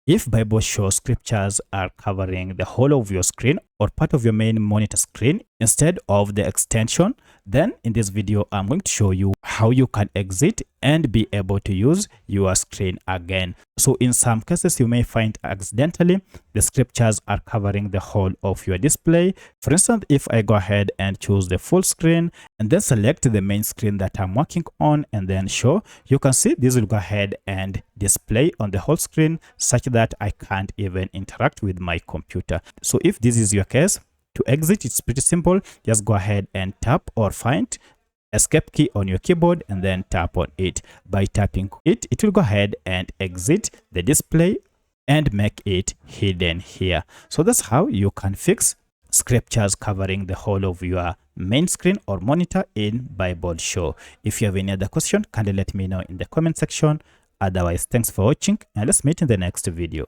If BibleShow scriptures are covering the whole of your screen or part of your main monitor screen instead of the extension, then in this video I'm going to show you how you can exit and be able to use your screen again. So in some cases you may find accidentally the scriptures are covering the whole of your display. For instance, if I go ahead and choose the full screen and then select the main screen that I'm working on and then show, you can see this will go ahead and display on the whole screen such that I can't even interact with my computer. So if this is your case, to exit it's pretty simple. Just go ahead and tap or find escape key on your keyboard and then tap on it. By tapping it, it will go ahead and exit the display and make it hidden here. So that's how you can fix scriptures covering the whole of your main screen or monitor in BibleShow. If you have any other question, kindly let me know in the comment section. Otherwise, thanks for watching and let's meet in the next video.